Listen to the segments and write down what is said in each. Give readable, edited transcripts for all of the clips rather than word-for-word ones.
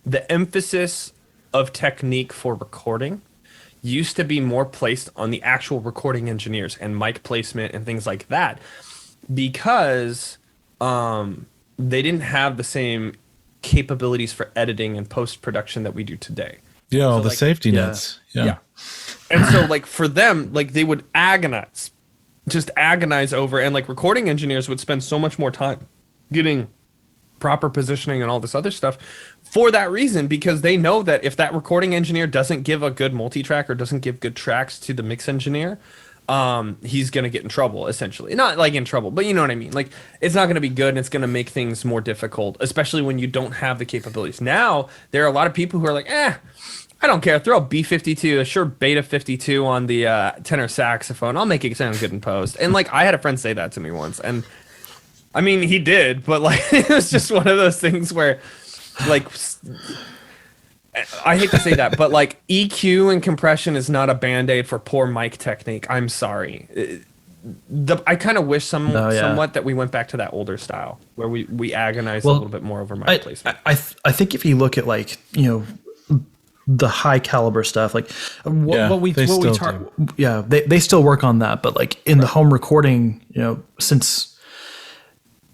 the emphasis of technique for recording used to be more placed on the actual recording engineers and mic placement and things like that because they didn't have the same capabilities for editing and post production that we do today. Yeah, all So, the like, safety nets. Yeah. And so like for them, like they would just agonize over, and like recording engineers would spend so much more time getting proper positioning and all this other stuff for that reason, because they know that if that recording engineer doesn't give a good multi-track or doesn't give good tracks to the mix engineer, he's going to get in trouble, essentially. Not like in trouble, but you know what I mean? Like it's not going to be good, and it's going to make things more difficult, especially when you don't have the capabilities. Now, there are a lot of people who are like, I don't care. Throw a B52, a sure Beta 52 on the tenor saxophone. I'll make it sound good in post. And like, I had a friend say that to me once, and I mean, he did, but like, it was just one of those things where, like, I hate to say that, but like, EQ and compression is not a band-aid for poor mic technique. I'm sorry. I kind of wish somewhat that we went back to that older style where we agonize a little bit more over mic placement. I think if you look at like, you know, the high caliber stuff, like they still work on that, but like in the home recording, you know, since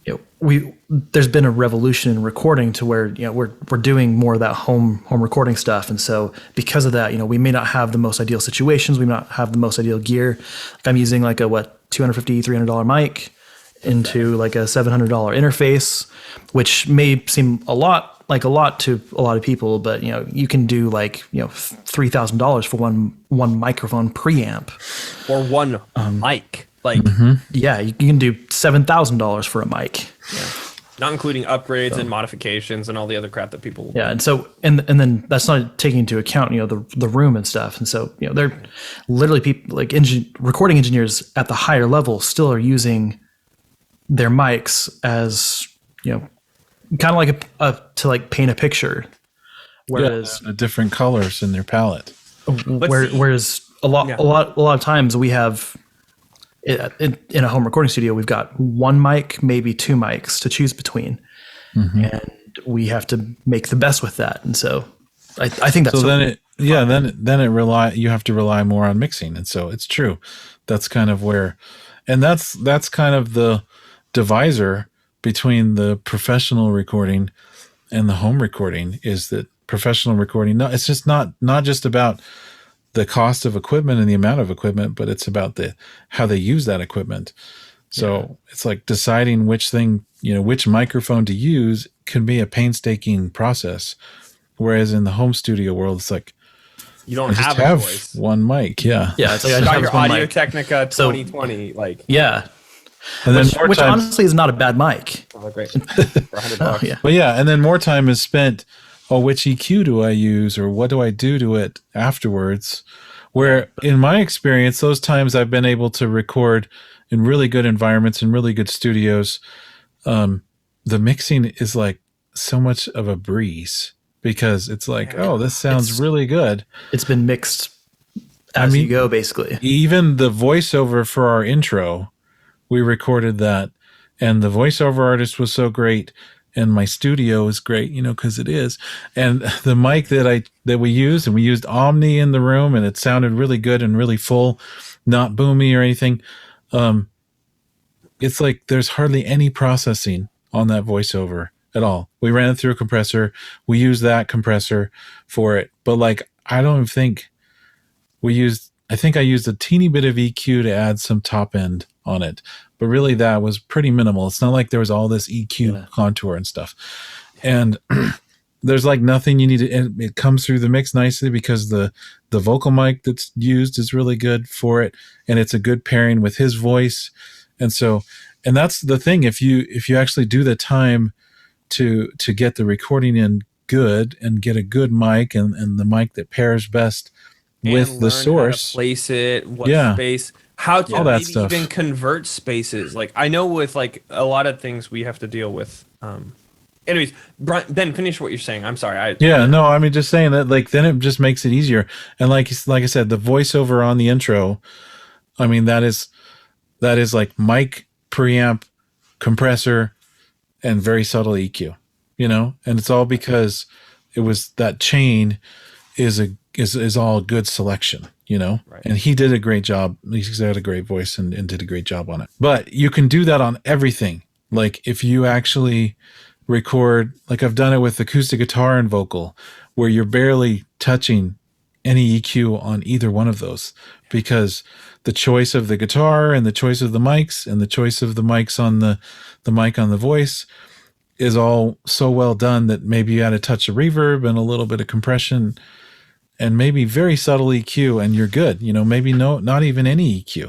you know there's been a revolution in recording to where, you know, we're doing more of that home recording stuff, and so because of that, you know, we may not have the most ideal situations, we may not have the most ideal gear. Like I'm using like a $250-$300 mic into like a $700 interface, which may seem a lot to a lot of people, but you know, you can do like, you know, $3,000 for one microphone preamp or one mic. Like, yeah, you can do $7,000 for a mic. Yeah. Not including upgrades and modifications and all the other crap that people will do. And so and then that's not taking into account, you know, the room and stuff. And so, you know, they're literally people like recording engineers at the higher level still are using their mics as, you know, kind of like to like paint a picture, whereas different colors in their palette. Whereas a lot of times we have in a home recording studio, we've got one mic, maybe two mics to choose between, and we have to make the best with that. And so I think that's then you have to rely more on mixing, and so it's true. That's kind of where, and that's kind of the divisor between the professional recording and the home recording, is that professional recording, no, it's just not just about the cost of equipment and the amount of equipment, but it's about how they use that equipment. So it's like deciding which microphone to use can be a painstaking process. Whereas in the home studio world, it's like, you don't have one mic. Yeah. Yeah. It's like I got your Audio Technica 2020. And then which honestly is not a bad mic. Oh, great. For $100. Yeah. But yeah, and then more time is spent, which EQ do I use, or what do I do to it afterwards? Where in my experience, those times I've been able to record in really good environments, in really good studios, the mixing is like so much of a breeze, because it's like, this sounds really good. It's been mixed as you go, basically. Even the voiceover for our intro, we recorded that, and the voiceover artist was so great, and my studio is great, you know, because it is. And the mic that we used, and we used Omni in the room, and it sounded really good and really full, not boomy or anything. It's like there's hardly any processing on that voiceover at all. We ran it through a compressor. We used that compressor for it, but like I think I used a teeny bit of EQ to add some top end on it, but really that was pretty minimal. It's not like there was all this EQ contour and stuff. And there's like nothing you need to, it comes through the mix nicely because the vocal mic that's used is really good for it. And it's a good pairing with his voice. And so, and that's the thing, if you actually do the time to get the recording in good and get a good mic and the mic that pairs best with the source, how to place it, what space, how to maybe even convert spaces. Like I know with like a lot of things we have to deal with. Anyways, Ben, finish what you're saying. I'm sorry. Just saying that like then it just makes it easier. And like I said, the voiceover on the intro, I mean that is like mic, preamp, compressor, and very subtle EQ. You know, and it's all because it was that chain is all good selection, Right. And he did a great job. He's had a great voice and did a great job on it. But you can do that on everything. Like if you actually record, like I've done it with acoustic guitar and vocal, where you're barely touching any EQ on either one of those, because the choice of the guitar and the choice of the mics and the choice of the mics on the mic on the voice is all so well done that maybe you add a touch of reverb and a little bit of compression and maybe very subtle EQ and you're good. Maybe not even any EQ.